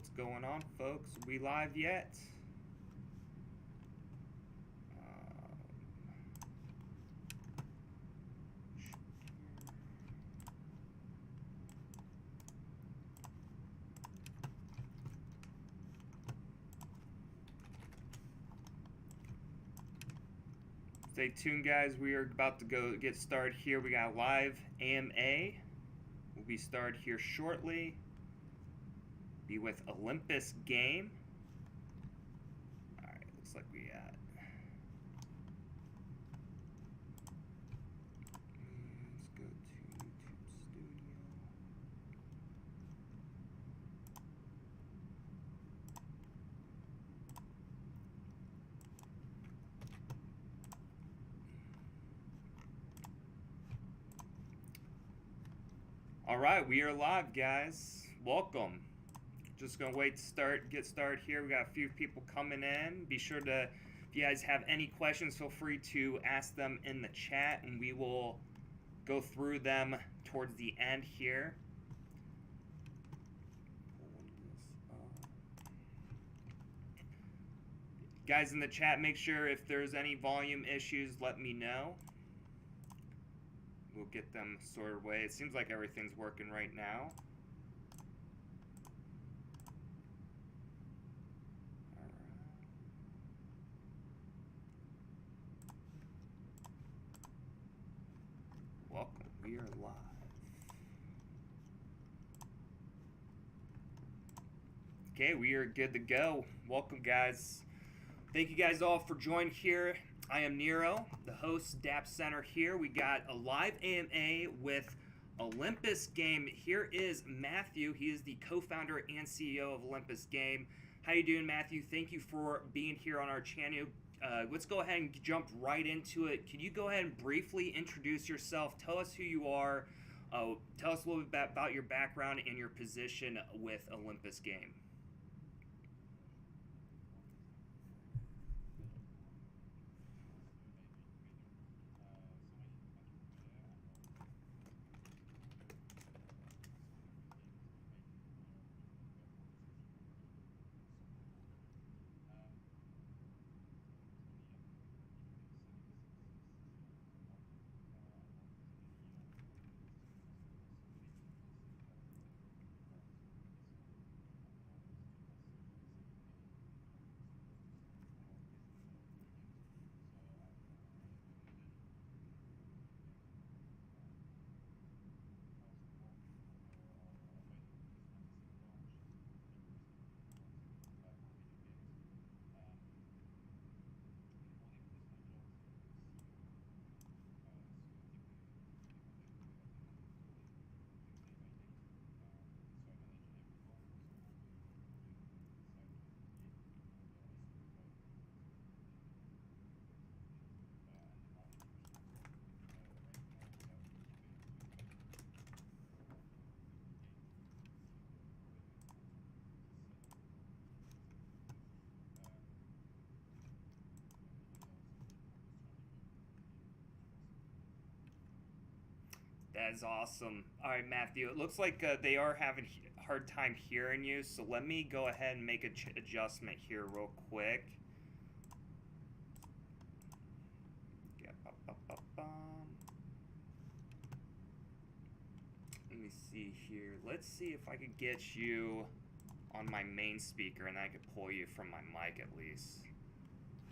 What's going on, folks? We live yet? Stay tuned, guys. We are about to go get started here. We got live AMA. We'll be started here shortly. Be with Olympus game. All right, looks like we got. Let's go to YouTube Studio. All right, we are live, guys. Welcome. Just gonna wait to get started here. We got a few people coming in. Be sure to, if you guys have any questions, feel free to ask them in the chat, and we will go through them towards the end here. Guys in the chat, make sure if there's any volume issues, let me know. We'll get them sorted away. It seems like everything's working right now. Welcome, we are live. Okay, we are good to go. Welcome, guys. Thank you guys all for joining here. I am Nero, the host, Dapp Center here. We got a live AMA with Olympus Game. Here is Mathieu. He is the co-founder and CEO of Olympus Game. How you doing, Mathieu? Thank you for being here on our channel. Let's go ahead and jump right into it. Can you go ahead and briefly introduce yourself? Tell us who you are. Tell us a little bit about your background and your position with Olympus Game. That is awesome. All right, Mathieu, it looks like they are having a hard time hearing you, so let me go ahead and make an adjustment here real quick. Yeah, let me see here. Let's see if I could get you on my main speaker, and I could pull you from my mic at least.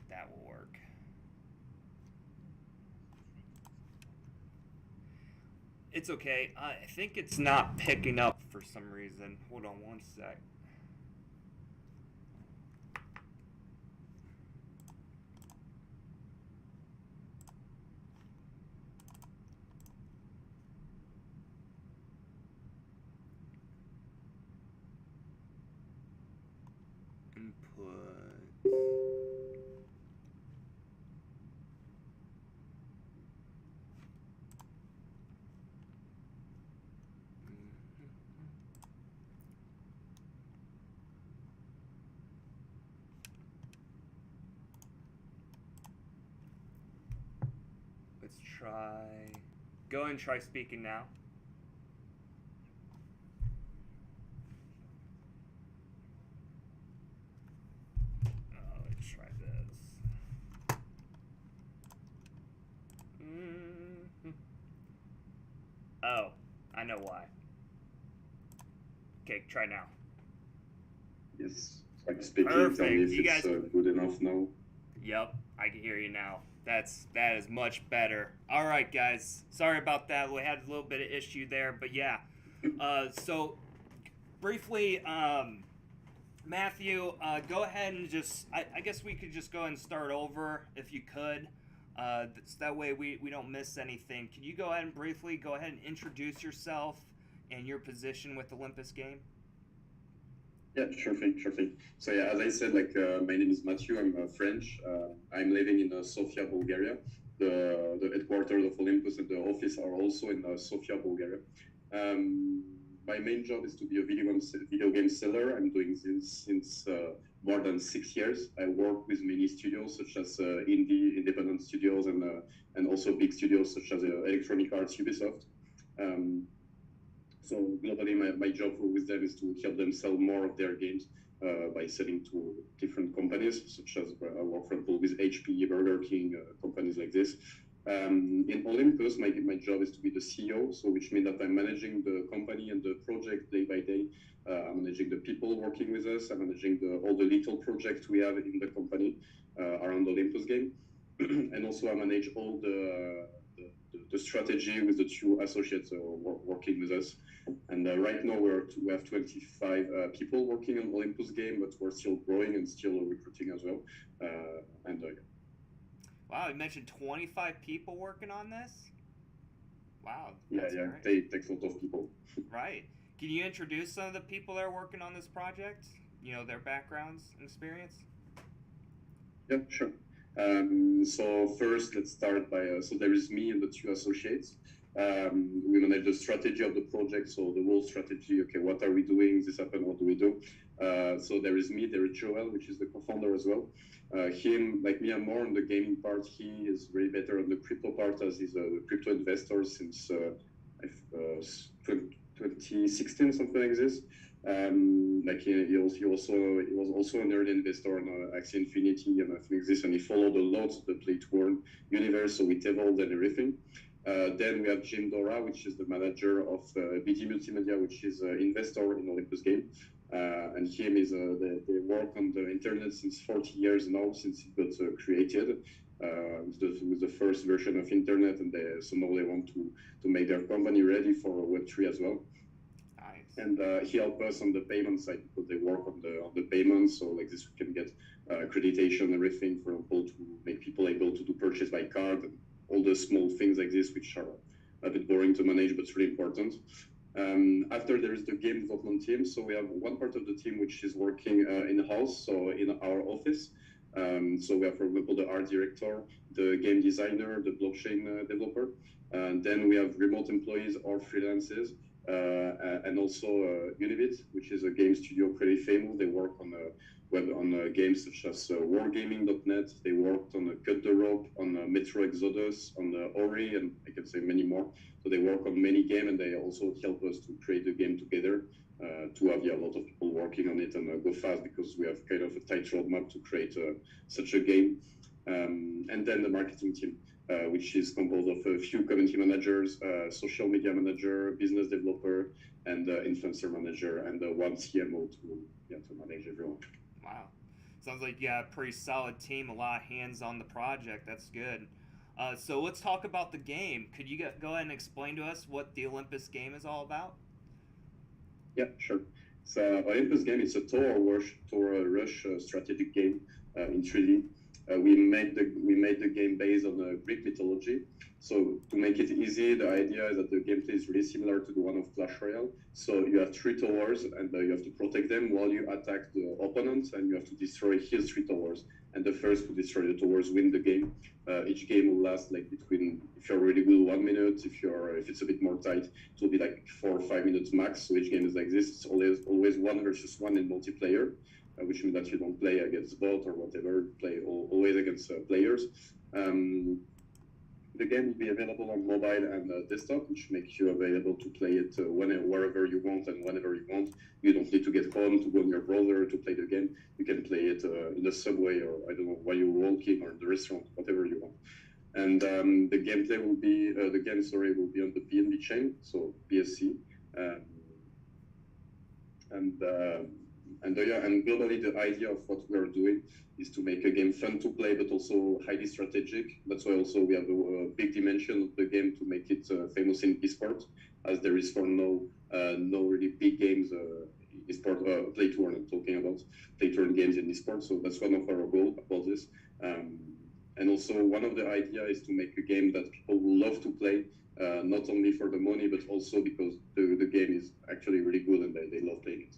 That will work. It's okay. I think it's not picking up for some reason. Hold on one sec. Input. Let's try. Go and try speaking now. know why. Okay, try now. Yes, I'm speaking. Tell me Perfect. if You it's guys. good enough now. Yep, I can hear you now. That is much better. All right, guys. Sorry about that. We had a little bit of issue there, but yeah. So briefly, Mathieu, go ahead and just. I guess we could just go ahead and start over if you could. That way we don't miss anything. Can you go ahead and briefly go ahead and introduce yourself and your position with Olympus game? Yeah, sure thing, sure thing. So yeah, as I said, my name is Mathieu. I'm French. I'm living in Sofia, Bulgaria. The headquarters of Olympus and the office are also in Sofia, Bulgaria. Um, my main job is to be a video game seller. I'm doing this since more than 6 years. I work with many studios such as independent studios and also big studios such as Electronic Arts, Ubisoft. Um, so globally, my job with them is to help them sell more of their games by selling to different companies, such as I work, for example, with HP, Burger King, companies like this. In Olympus, my job is to be the CEO, so which means that I'm managing the company and the project day by day. I'm managing the people working with us. I'm managing all the little projects we have in the company around Olympus game. And also I manage all the strategy with the two associates working with us. And right now we have 25 people working on Olympus game, but we're still growing and still recruiting as well. Wow, you mentioned 25 people working on this? Wow, yeah, that's yeah, great. they take a lot of people. Right. Can you introduce some of the people that are working on this project? You know, their backgrounds and experience? Yeah, sure. So first, let's start by, so there is me and the two associates. We manage the strategy of the project, so the whole strategy, okay, what are we doing, this happened, what do we do? So there is me, there is Joel, which is the co-founder as well. Him, like me, I'm more on the gaming part. He is really better on the crypto part, as he's a crypto investor since 2016, something like this. He was also an early investor on Axie Infinity and I think this, and he followed a lot the Play to Earn universe, so with Evolved and everything. Then we have Jim Dora, which is the manager of BD Multimedia, which is an investor in Olympus game. And him is they work on the internet since 40 years now, since it got created. With the first version of internet, and so now they want to make their company ready for Web3 as well. Nice. And he helped us on the payment side because they work on the payments. So like this, we can get accreditation, everything, for example, to make people able to do purchase by card, and all the small things like this, which are a bit boring to manage, but really important. After there is the game development team. So we have one part of the team which is working in-house, so in our office. So we have, for example, the art director, the game designer, the blockchain developer. And then we have remote employees or freelancers. And also Unibit, which is a game studio pretty famous. They work on games such as wargaming.net. They worked on Cut the Rope, on Metro Exodus, on Ori, and I can say many more. So they work on many games, and they also help us to create the game together, to have a lot of people working on it and go fast, because we have kind of a tight roadmap to create such a game. And then the marketing team, which is composed of a few community managers, social media manager, business developer, and influencer manager, and one CMO to manage everyone. Wow. Sounds like you got a pretty solid team, a lot of hands on the project. That's good. So let's talk about the game. Could you go ahead and explain to us what the Olympus game is all about? Yeah, sure. So Olympus game is a Tower Rush strategic game in 3D. We made the game based on Greek mythology. So to make it easy, the idea is that the gameplay is really similar to the one of Clash Royale. So you have 3 towers, and you have to protect them while you attack the opponent, and you have to destroy his 3 towers. And the first to destroy the towers win the game. Each game will last like between, if you're really good, 1 minute. If it's a bit more tight, it will be like 4 or 5 minutes max. So each game is like this. It's always 1 versus 1 in multiplayer. Which means that you don't play against bot or whatever, play always against players. The game will be available on mobile and desktop, which makes you available to play it wherever you want and whenever you want. You don't need to get home to go on your browser to play the game. You can play it in the subway, or I don't know, while you're walking, or in the restaurant, whatever you want. And the gameplay will be the game, sorry, will be on the BNB chain, so BSC, um, and yeah, and globally the idea of what we are doing is to make a game fun to play, but also highly strategic. That's why also we have a big dimension of the game to make it famous in esports, as there is for no really big games. Esport play to earn. I'm talking about play to earn games in esports. So that's one of our goals about this. Um, and also one of the idea is to make a game that people will love to play, not only for the money, but also because the game is actually really good and they love playing it.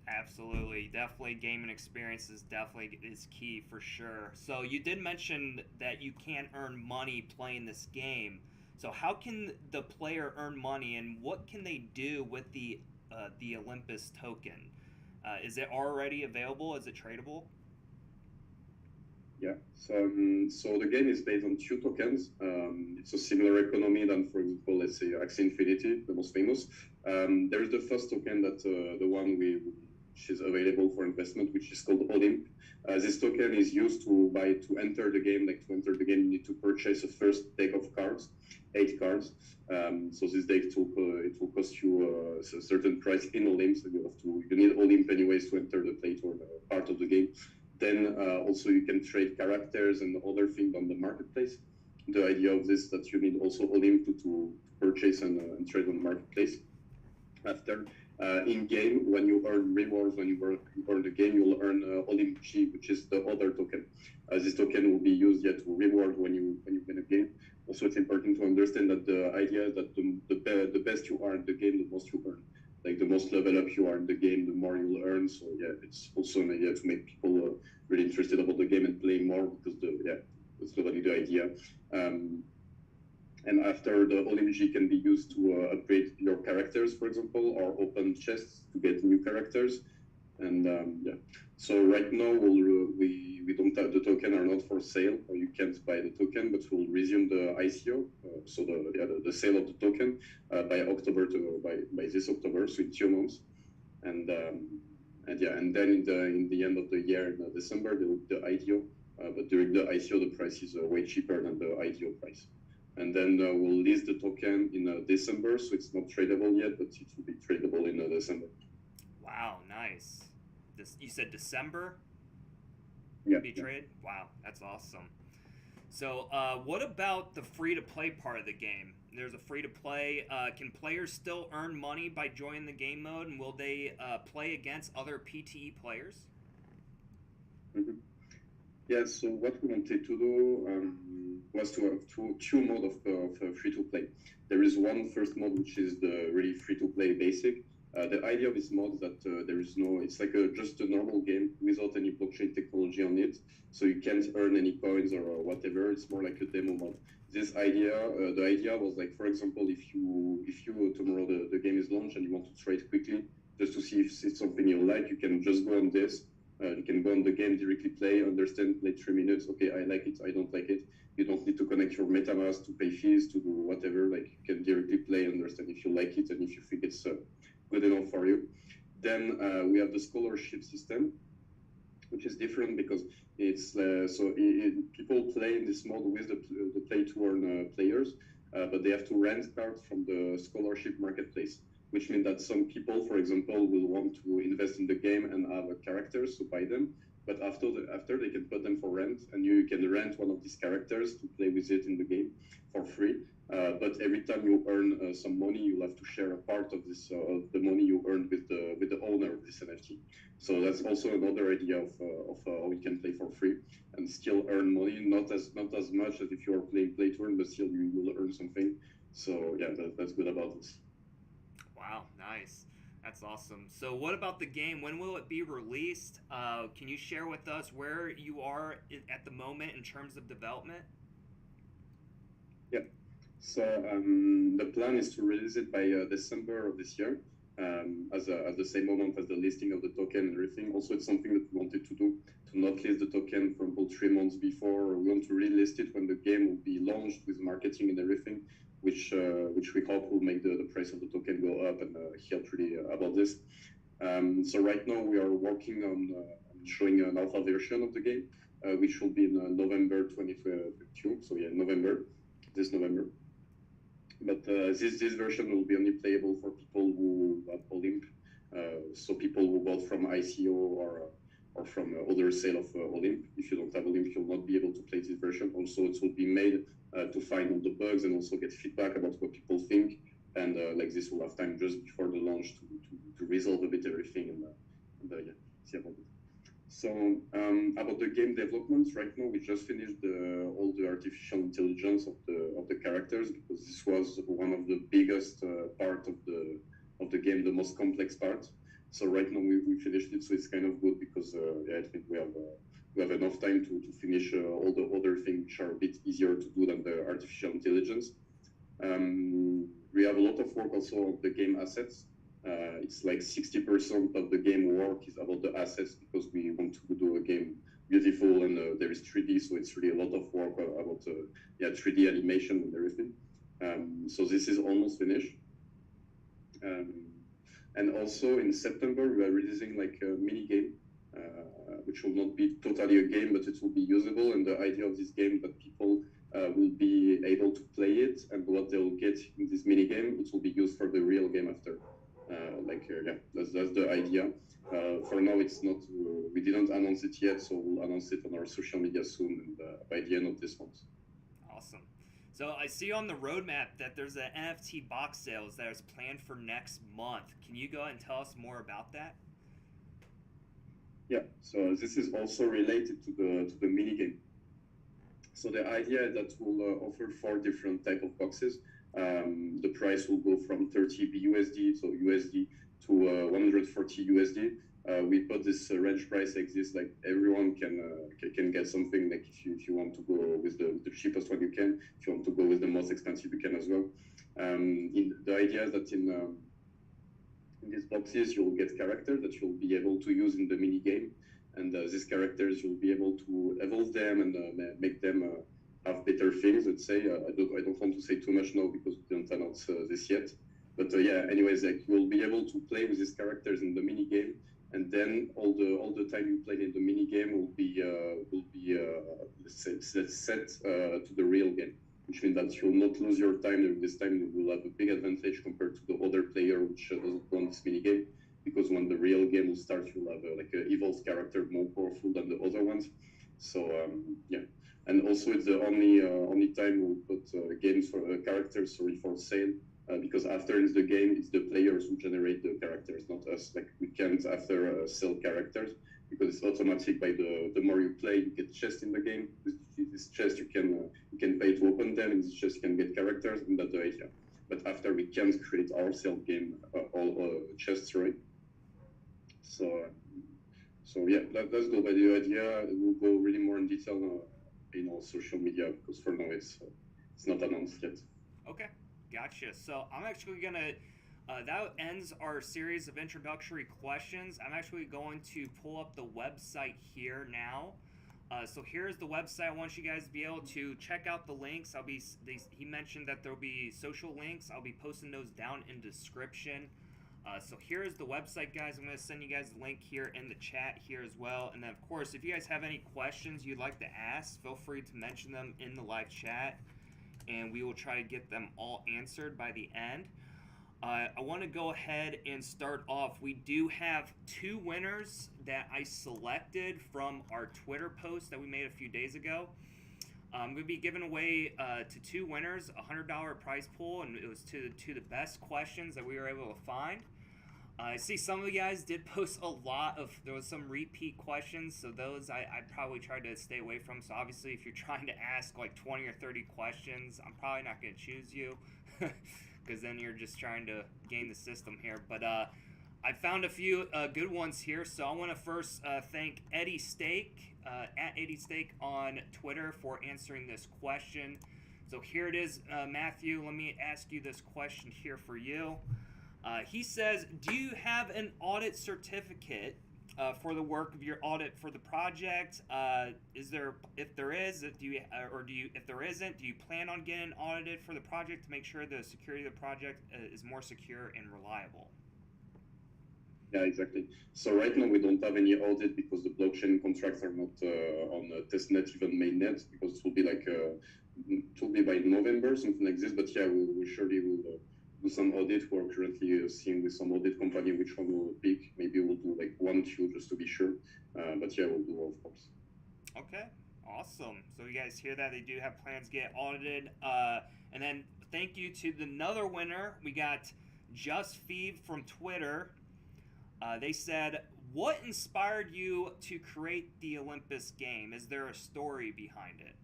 Absolutely, definitely gaming experience is key for sure. So you did mention that you can earn money playing this game. So how can the player earn money, and what can they do with the Olympus token? Is it already available? Is it tradable? Yeah, so the game is based on two tokens. It's a similar economy than, for example, let's say Axie Infinity, the most famous. There is the first token that the one which is available for investment, which is called Olymp. This token is used to enter the game. Like to enter the game, you need to purchase a first deck of cards, 8 cards. So this deck it will cost you a certain price in Olymp. So you need Olymp anyways to enter the play tour part of the game. Then also you can trade characters and other things on the marketplace. The idea of this that you need also Olymp to purchase and trade on the marketplace. After in game, when you earn rewards, when you earn the game, you'll earn Olymp G, which is the other token. This token will be used yet to reward when you win a game. Also, it's important to understand that the idea is that the best you are in the game, the most you earn. Like the most level up you are in the game, the more you'll earn. So yeah, it's also an idea to make people really interested about the game and play more because that's totally the idea. And after the Olymp can be used to upgrade your characters, for example, or open chests to get new characters. And yeah, so right now we don't have the token are not for sale, or you can't buy the token, but we'll resume the ICO, so the sale of the token by October by this October, so in 2 months, and yeah, and then in the end of the year in December the IDO, but during the ICO the price is way cheaper than the IDO price. And then we'll list the token in December, so it's not tradable yet, but it will be tradable in December. Wow, nice. You said December? Yeah. Be traded? Wow, that's awesome. So, what about the free-to-play part of the game? There's a free-to-play. Can players still earn money by joining the game mode, and will they play against other PTE players? Mm-hmm. Yeah, so what we wanted to do was to have two modes of free-to-play. There is one first mode, which is the really free-to-play basic. The idea of this mod is that it's like just a normal game without any blockchain technology on it. So you can't earn any coins or whatever. It's more like a demo mod. This idea, the idea was like, for example, if you tomorrow the game is launched and you want to trade quickly, just to see if it's something you like, you can just go on this. You can go on the game, directly play, understand, play 3 minutes. Okay, I like it, I don't like it. You don't need to connect your MetaMask to pay fees, to do whatever. Like you can directly play, understand if you like it and if you think it's good enough for you. Then we have the scholarship system, which is different because it's people play in this mode with the play to earn players, but they have to rent cards from the scholarship marketplace, which means that some people, for example, will want to invest in the game and have a character, so buy them. But after they can put them for rent, and you can rent one of these characters to play with it in the game for free. But every time you earn some money, you'll have to share a part of this of the money you earned with the owner of this NFT. So that's also another idea of how we can play for free and still earn money. Not as much as if you are playing play to earn, but still you will earn something. So yeah, that's good about this. Wow, nice. That's awesome. So, what about the game? When will it be released? Can you share with us where you are at the moment in terms of development? Yeah. So the plan is to release it by December of this year, at the same moment as the listing of the token and everything. Also, it's something that we wanted to do, to not list the token for about 3 months before. We want to relist it when the game will be launched with marketing and everything, which we hope will make the price of the token go up and help really about this. So right now we are working on showing an alpha version of the game. which will be in November 2022. So yeah, this November. But this version will be only playable for people who have Olymp, so people who bought from ICO or from other sale of Olymp. If you don't have Olymp, you'll not be able to play this version. Also, it will be made to find all the bugs and also get feedback about what people think. And like this, we'll have time just before the launch to resolve a bit everything and yeah, see about it. So about the game development, right now we just finished all the artificial intelligence of the characters, because this was one of the biggest part of the game, the most complex part. So right now we finished it, so it's kind of good because yeah, I think we have enough time to finish all the other things which are a bit easier to do than the artificial intelligence. We have a lot of work also on the game assets. It's like 60% of the game work is about the assets, because we want to do a game beautiful and there is 3D, so it's really a lot of work about yeah, 3D animation and everything. So this is almost finished. And also in September we are releasing like a mini game, which will not be totally a game, but it will be usable. And the idea of this game that people will be able to play it, and what they'll get in this mini game, it will be used for the real game after. Yeah, that's the idea. For now, it's not. We didn't announce it yet, so we'll announce it on our social media soon, and by the end of this month. Awesome. So I see on the roadmap that there's an NFT box sales that is planned for next month. Can you go ahead and tell us more about that? Yeah. So this is also related to the mini game. So the idea is that we'll offer 4 different type of boxes. The price will go from 30 BUSD, so USD, to 140 USD. We put this range price like this, like everyone can get something. Like if you want to go with the cheapest one, you can. If you want to go with the most expensive, you can as well. The idea is that in these boxes, you'll get characters that you'll be able to use in the mini game, and these characters you'll be able to evolve them and make them have better things. Let's say I don't want to say too much now because we didn't announce this yet. But yeah, anyways, like you'll be able to play with these characters in the mini game, and then all the time you play in the mini game will be set to the real game, which means that you'll not lose your time during this time. You will have a big advantage compared to the other player which doesn't run this mini game, because when the real game will start, you'll have like an evolved character more powerful than the other ones. So yeah. And also, it's the only time we'll put games for characters for sale, because after in the game, it's the players who generate the characters, not us. Like we can't after sell characters, because it's automatic. By the more you play, you get chests in the game. With this chest, you can pay to open them, and this chest you can get characters, and that's the idea. But after, we can't create our self game all chests, right? So yeah, that's good. But the idea, we'll go really more in detail in all social media, because for now it's not announced yet. Okay, gotcha. So I'm actually gonna that ends our series of introductory questions. I'm actually going to pull up the website here now. So here's the website. I want you guys to be able to check out the links. He mentioned that there'll be social links. I'll be posting those down in description. So here's the website, guys. I'm going to send you guys the link here in the chat here as well. And then, of course, if you guys have any questions you'd like to ask, feel free to mention them in the live chat, and we will try to get them all answered by the end. I want to go ahead and start off. We do have 2 winners that I selected from our Twitter post that we made a few days ago. I'm going to be giving away to 2 winners a $100 prize pool, and it was to the best questions that we were able to find. I see some of you guys did post there was some repeat questions, so those I probably tried to stay away from. So obviously, if you're trying to ask like 20 or 30 questions, I'm probably not going to choose you, because then you're just trying to game the system here. But I found a few good ones here, so I want to first thank Eddie Steak, at Eddie Steak on Twitter, for answering this question. So here it is, Matthew. Let me ask you this question here for you. He says, do you have an audit certificate for the work of your audit for the project? If there isn't, do you plan on getting audited for the project to make sure the security of the project is more secure and reliable? Yeah, exactly. So right now we don't have any audit because the blockchain contracts are not on testnet, even mainnet, because it will be like it will be by November, something like this. But yeah, we surely will do some audit. We're currently seeing with some audit company which one we'll pick. Maybe we'll do like 1, 2 just to be sure. But yeah, we'll do of course. Okay, awesome. So you guys hear that? They do have plans to get audited. And then thank you to another winner. We got Just Feed from Twitter. They said, "What inspired you to create the Olympus game? Is there a story behind it?"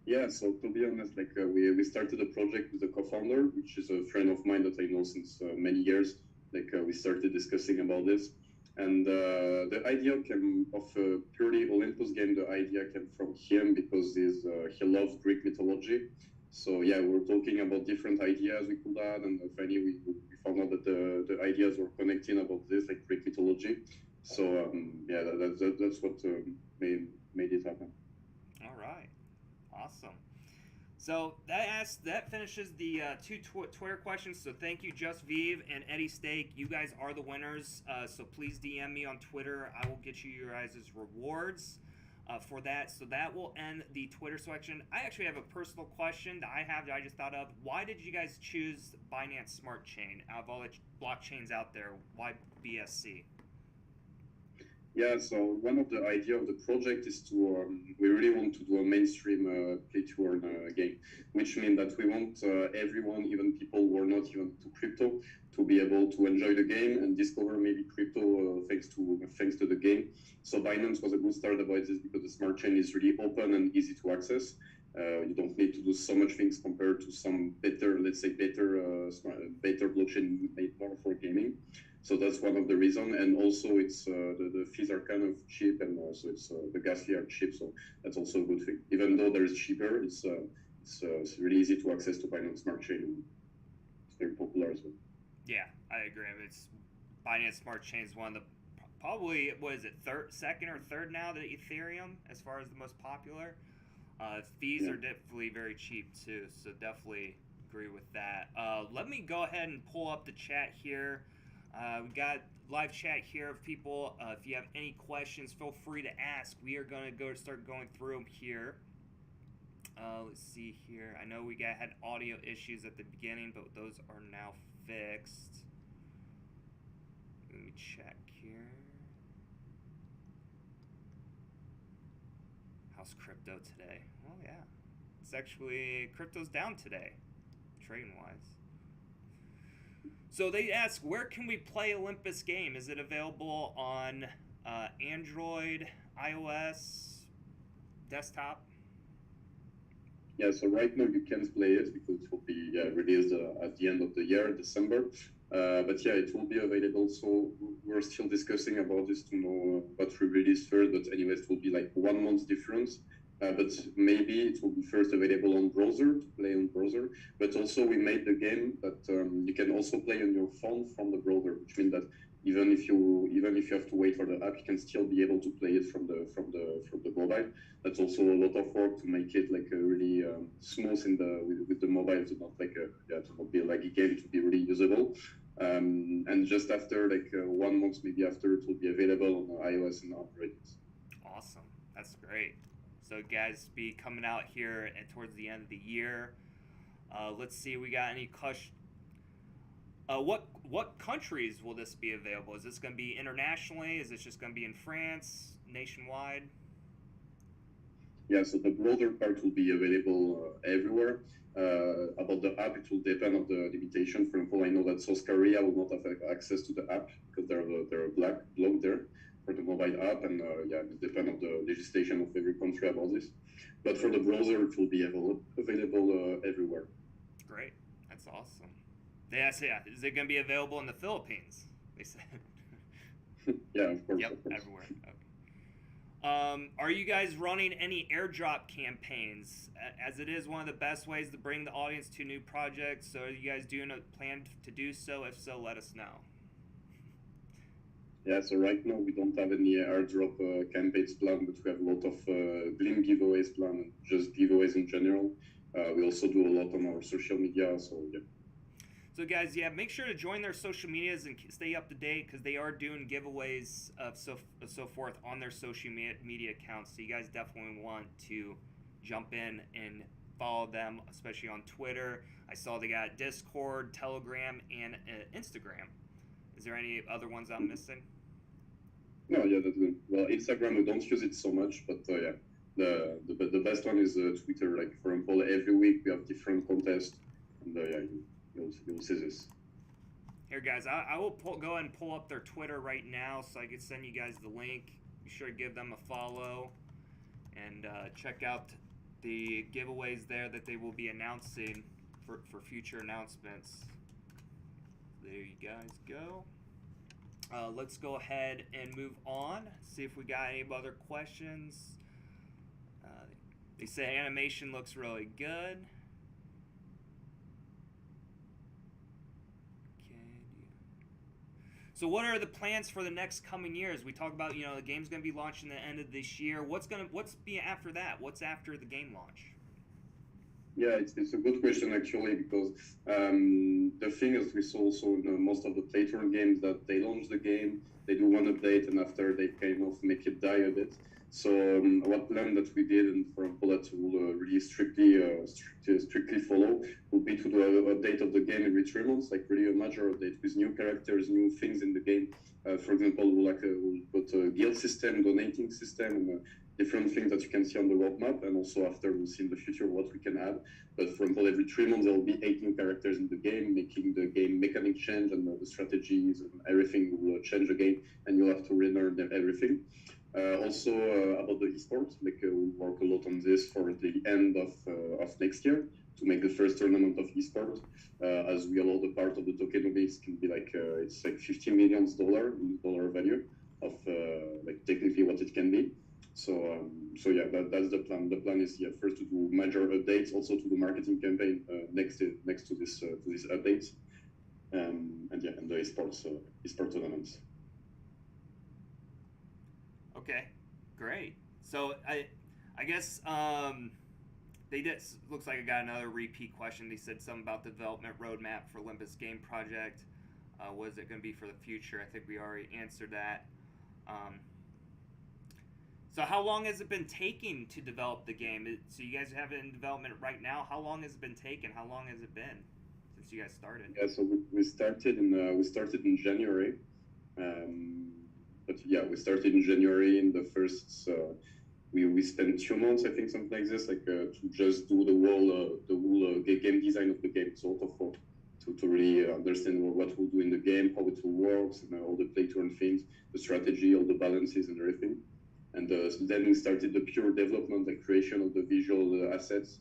Yeah, so to be honest, like we started a project with a co-founder, which is a friend of mine that I know since many years. Like we started discussing about this, and the idea came of a purely Olympus game. The idea came from him because he loves Greek mythology. So yeah, we were talking about different ideas we could add, and finally we found out that the ideas were connecting about this, like Greek mythology. So yeah, that's what made it happen. All right, awesome. So that finishes the two Twitter questions. So thank you, Just Vive and Eddie Steak. You guys are the winners. So please DM me on Twitter. I will get you your guys' rewards for that. So that will end the Twitter section. I actually have a personal question that I just thought of. Why did you guys choose Binance Smart Chain out of all the blockchains out there? Why BSC? Yeah, so one of the idea of the project is to we really want to do a mainstream play to earn game, which means that we want everyone, even people who are not even to crypto, to be able to enjoy the game and discover maybe crypto thanks to the game. So Binance was a good start about this because the smart chain is really open and easy to access. You don't need to do so much things compared to some better, let's say better blockchain made more for gaming. So that's one of the reasons, and also it's the fees are kind of cheap, and also the gas fees are cheap, so that's also a good thing. Even though there is cheaper, it's really easy to access to Binance Smart Chain. And it's very popular as well. Yeah, I agree. It's Binance Smart Chain is one of the probably what is it second or third now to Ethereum as far as the most popular. Fees are definitely very cheap too, so definitely agree with that. Let me go ahead and pull up the chat here. We got live chat here of people. If you have any questions, feel free to ask. We are going to start going through them here. Let's see here. I know we had audio issues at the beginning, but those are now fixed. Let me check here. How's crypto today? Well, yeah. It's actually, crypto's down today, trading wise. So they ask, where can we play Olympus game? Is it available on Android, iOS, desktop? Yeah, so right now you can't play it because it will be released at the end of the year, December. But yeah, it will be available. So we're still discussing about this to know what we release first. But anyways, it will be like 1 month difference. But maybe it will be first available on browser to play on browser. But also we made the game that you can also play on your phone from the browser, which means that even if you have to wait for the app, you can still be able to play it from the mobile. That's also a lot of work to make it like a really smooth with the mobile, to not like to not be like a game, to be really usable. And just after 1 month, maybe after, it will be available on iOS and Android. Awesome, that's great. So guys, be coming out here and towards the end of the year. Let's see, we got any question. What countries will this be available? Is this going to be internationally? Is this just going to be in France, nationwide? Yeah, so the broader part will be available everywhere. About the app, it will depend on the limitation. For example, I know that South Korea will not have access to the app because they're blocked there for the mobile app, and it depends on the legislation of every country about this. But for the browser, it will be available everywhere. Great, that's awesome. Yeah, is it going to be available in the Philippines? They said. Yeah, of course. Yep, of course. everywhere. Okay. Are you guys running any airdrop campaigns? As it is one of the best ways to bring the audience to new projects. So are you guys doing a plan to do so? If so, let us know. Yeah, so right now we don't have any airdrop campaigns planned, but we have a lot of Gleam giveaways planned, and just giveaways in general. We also do a lot on our social media, so yeah. So guys, yeah, make sure to join their social medias and stay up to date because they are doing giveaways of so forth on their social media accounts. So you guys definitely want to jump in and follow them, especially on Twitter. I saw they got Discord, Telegram, and Instagram. Is there any other ones I'm missing? No, yeah, that's good. Well, Instagram, we don't use it so much, but yeah, the best one is Twitter. Like for example, every week we have different contests, and yeah, you'll see this. Here, guys, I will go ahead and pull up their Twitter right now so I can send you guys the link. Be sure to give them a follow and check out the giveaways there that they will be announcing for future announcements. There you guys go. Let's go ahead and move on. See if we got any other questions. They say animation looks really good. So what are the plans for the next coming years? We talk about, the game's going to be launching the end of this year. What's be after that? What's after the game launch? Yeah, it's a good question actually, because the thing is we saw also in most of the play-to-earn games that they launch the game, they do one update, and after they kind of make it die a bit. So what plan that we did, and for example that will really strictly follow, would be to do an update of the game every 3 months, like really a major update with new characters, new things in the game. For example, we'll put a guild system, donating system, and different things that you can see on the roadmap, and also after we'll see in the future what we can add. But for example, every 3 months there will be 8 new characters in the game, making the game mechanic change, and the strategies and everything will change again, and you'll have to relearn everything. Also about the esports, we'll work a lot on this for the end of next year to make the first tournament of esports, as we allow the part of the tokenomics can be it's like $50 million in dollar value of technically what it can be. So yeah, that's the plan. The plan is first to do major updates, also to the marketing campaign next to this updates, and the esports tournaments. Okay, great. So I guess they did. Looks like I got another repeat question. They said something about the development roadmap for Olympus game project. What is it going to be for the future? I think we already answered that. So how long has it been taking to develop the game? So you guys have it in development right now. How long has it been taking? How long has it been since you guys started? Yeah, so we started in January. But yeah, we started in January. In the first, we spent 2 months, I think, something like this, to just do the whole game design of the game, sort of, to really understand what we'll do in the game, how it will work, and all the play-to-earn things, the strategy, all the balances, and everything. And so then we started the pure development, the creation of the visual assets,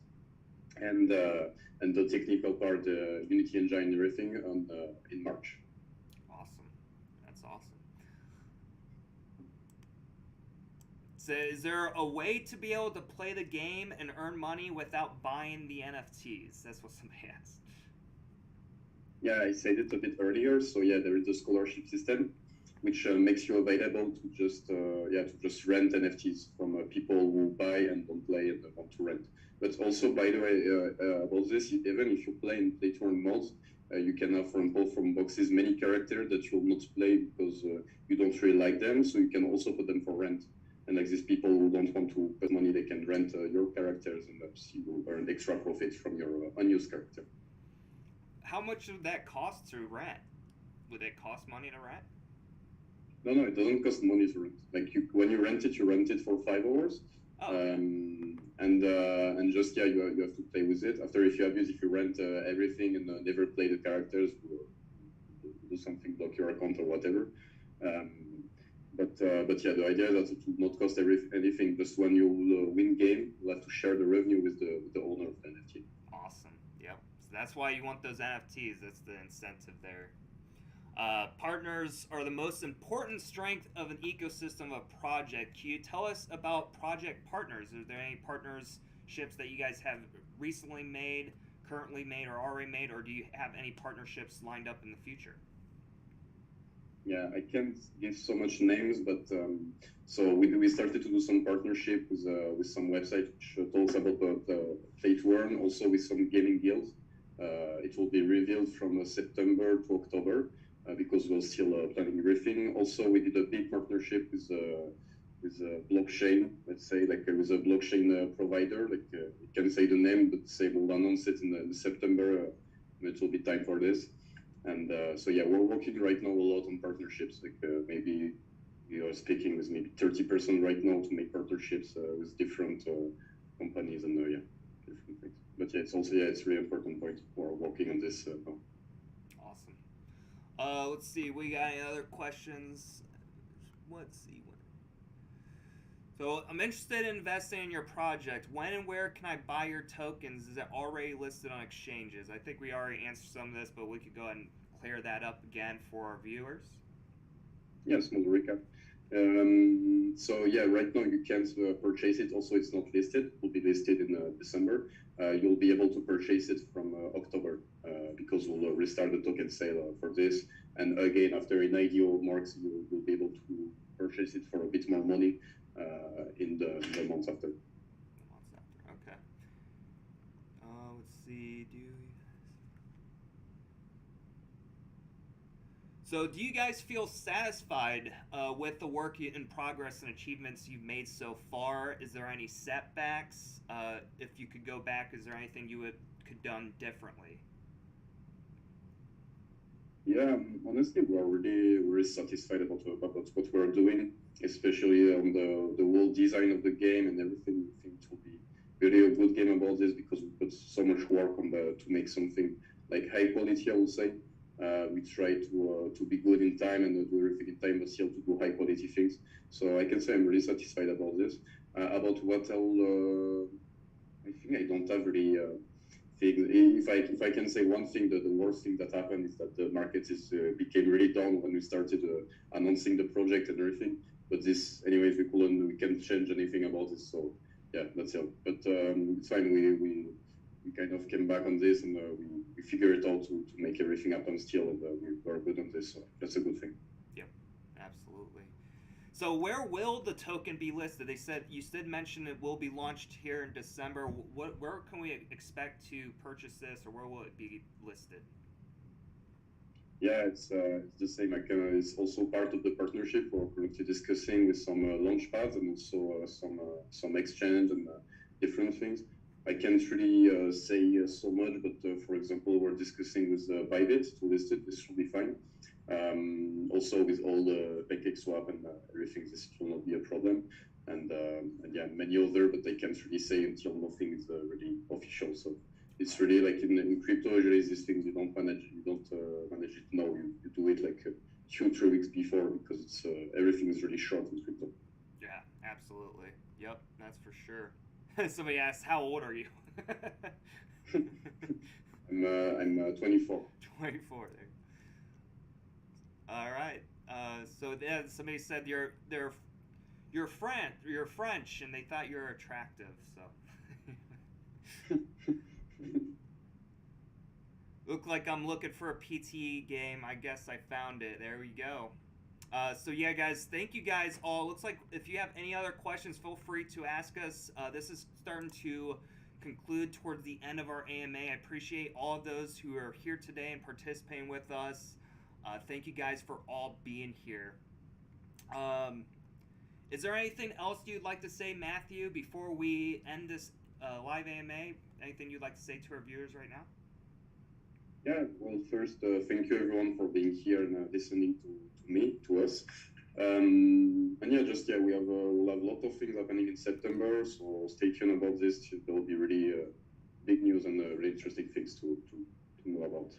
and the technical part, the Unity engine, and everything, in March. So is there a way to be able to play the game and earn money without buying the NFTs? That's what somebody asked. Yeah, I said it a bit earlier. So yeah, there is a scholarship system, which makes you available to just rent NFTs from people who buy and don't play and want to rent. But also, by the way, about this, even if you play in play-to-earn modes, you can have from boxes many characters that you'll not play because you don't really like them. So you can also put them for rent. And like these people who don't want to put money, they can rent your characters, and you earn extra profits from your unused character. How much would that cost to rent? Would it cost money to rent? No, it doesn't cost money to rent. When you rent it for 5 hours. Oh, okay. And just you have to play with it. After, if you rent everything and never play the characters, do something, block your account or whatever. But yeah, the idea is that it will not cost anything. Just when you win game, you'll have to share the revenue with the owner of the NFT. Awesome. Yep. So that's why you want those NFTs. That's the incentive there. Partners are the most important strength of an ecosystem of project. Can you tell us about project partners? Are there any partnerships that you guys have recently made, currently made, or already made, or do you have any partnerships lined up in the future? Yeah, I can't give so much names, but so we started to do some partnership with some website which talks about the play to earn, also with some gaming guilds. It will be revealed from September to October because we're still planning everything. Also, we did a big partnership with a blockchain, let's say, like with a blockchain provider. Like we can say the name, but say we'll announce it in September. It will be time for this. And so yeah, we're working right now a lot on partnerships. Like maybe we are speaking with maybe 30% right now to make partnerships with different companies and yeah, different things. But yeah, it's also it's really important point. We're working on this now. Awesome. Let's see. We got any other questions? Let's see. So I'm interested in investing in your project. When and where can I buy your tokens? Is it already listed on exchanges? I think we already answered some of this, but we could go ahead and clear that up again for our viewers. Yeah, small recap. So yeah, right now you can't purchase it. Also, it's not listed. It will be listed in December. You'll be able to purchase it from October because we'll restart the token sale for this. And again, after an IDO marks, you'll be able to purchase it for a bit more money in the months after. Okay. Let's see. So, do you guys feel satisfied with the work in progress and achievements you've made so far? Is there any setbacks? If you could go back, is there anything you could done differently? Yeah, honestly, we're really satisfied about what we're doing, especially on the whole design of the game and everything. I think it will be really a good game about this because we put so much work on to make something like high quality, I would say. We try to be good in time and do everything in time, but still to do high quality things. So I can say I'm really satisfied about this. About what I think I don't have really things. If I can say one thing, that the worst thing that happened is that the market became really down when we started announcing the project and everything. But this, anyways, we can't change anything about this. So yeah, that's it. But it's fine. We kind of came back on this and we figured it out to make everything happen still, and we're good on this. So that's a good thing. Yep, absolutely. So where will the token be listed? You did mention it will be launched here in December. Where can we expect to purchase this, or where will it be listed? Yeah, it's the same. It's also part of the partnership. We're currently discussing with some launch pads and also some exchange and different things. I can't really say so much, but for example, we're discussing with Bybit to list it. This should be fine. Also, with all the pancake swap and everything, this will not be a problem. And yeah, many other, but I can't really say until nothing is really official. So it's really like in crypto, usually these things you don't manage it now. You do it like 2-3 weeks before because it's everything is really short in crypto. Yeah, absolutely. Yep, that's for sure. Somebody asked, "How old are you?" I'm 24. 24. There. All right. So then somebody said you're French, and they thought you were attractive. So. Look like I'm looking for a PTE game. I guess I found it. There we go. So yeah, guys, thank you guys all. Looks like if you have any other questions, feel free to ask us. This is starting to conclude towards the end of our AMA. I appreciate all of those who are here today and participating with us. Thank you guys for all being here. Is there anything else you'd like to say, Mathieu, before we end this live AMA? Anything you'd like to say to our viewers right now? Yeah, well, first, thank you everyone for being here and listening to us. And yeah, we'll have a lot of things happening in September, so stay tuned about this. There will be really big news and really interesting things to know about.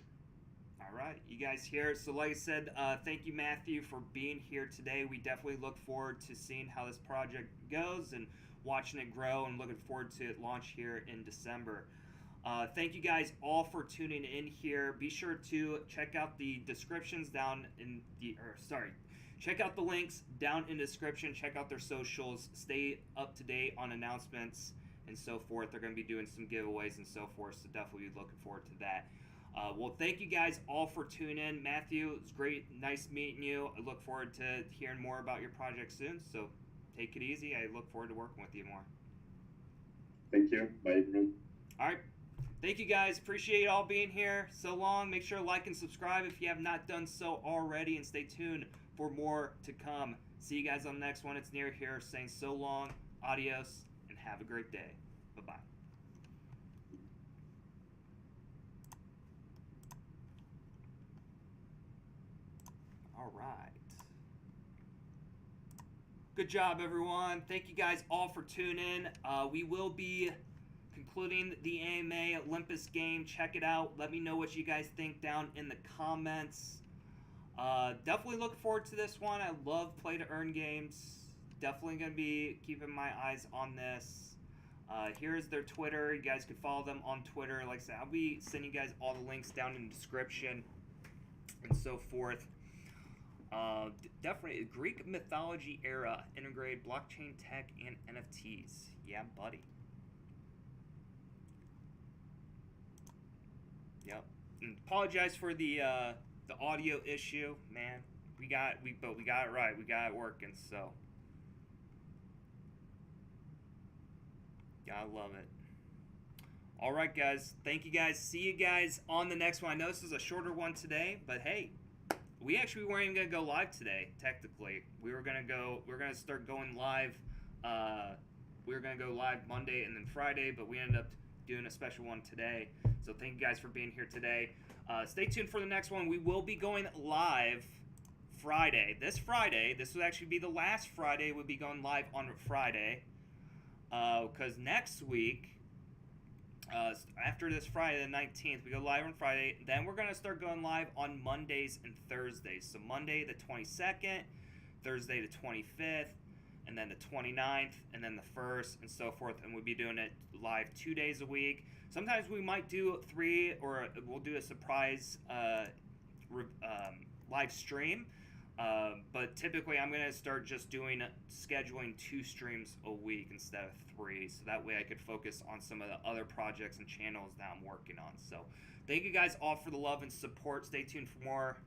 All right, you guys here. So like I said, thank you, Mathieu, for being here today. We definitely look forward to seeing how this project goes and watching it grow, and looking forward to it launch here in December. Thank you guys all for tuning in here. Be sure to check out the descriptions down in check out the links down in the description. Check out their socials. Stay up to date on announcements and so forth. They're going to be doing some giveaways and so forth, so definitely looking forward to that. Well, thank you guys all for tuning in. Mathieu, it's great. Nice meeting you. I look forward to hearing more about your project soon, so take it easy. I look forward to working with you more. Thank you. Bye, everyone. All right. Thank you guys. Appreciate you all being here so long. Make sure to like and subscribe if you have not done so already, and stay tuned for more to come. See you guys on the next one. It's Near here saying so long, adios, and have a great day. Bye-bye. All right. Good job, everyone. Thank you guys all for tuning in. We will be concluding the AMA Olympus game. Check it out. Let me know what you guys think down in the comments. Definitely look forward to this one. I love play-to-earn games. Definitely going to be keeping my eyes on this. Here's their Twitter. You guys can follow them on Twitter. Like I said, I'll be sending you guys all the links down in the description and so forth. Definitely Greek mythology era, integrate blockchain tech and NFTs. Yeah, buddy. Yep. And apologize for the audio issue, man. But we got it right. We got it working. So gotta love it. All right, guys. Thank you, guys. See you guys on the next one. I know this is a shorter one today, but hey. We actually weren't even gonna go live today. Technically, we were gonna start going live. We were gonna go live Monday and then Friday, but we ended up doing a special one today. So thank you guys for being here today. Stay tuned for the next one. We will be going live Friday. This Friday. This would actually be the last Friday. We'll be going live on Friday. Because next week. After this Friday the 19th, we go live on Friday. Then we're going to start going live on Mondays and Thursdays. So Monday the 22nd, Thursday the 25th, and then the 29th, and then the 1st, and so forth. And we'll be doing it live 2 days a week. Sometimes we might do 3, or we'll do a surprise live stream. But typically I'm going to start just scheduling 2 streams a week instead of 3, so that way I could focus on some of the other projects and channels that I'm working on. So thank you guys all for the love and support. Stay tuned for more